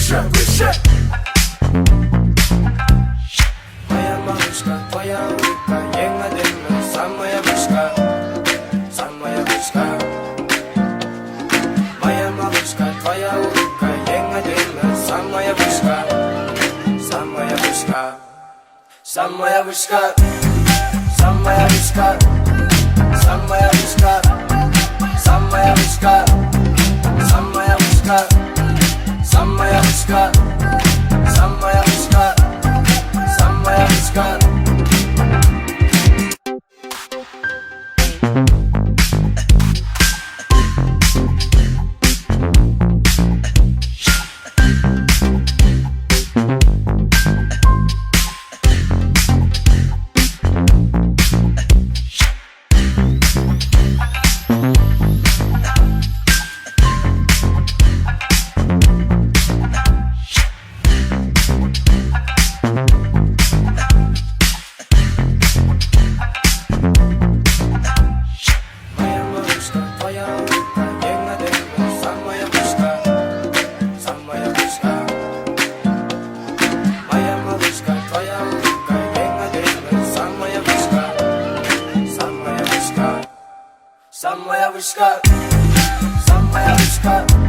выше, выше. Моя малышка, твоя улыбка, ей надежда, самая вышка, самая вышка. Моя малышка, твоя улыбка, ей надежда, самая вышка, самая вышка, самая вышка, самая вышка, самая вышка, самая вышка, самая вышка, самая вышка, самая вышка, самая вышка. Самая вышка, самая вышка.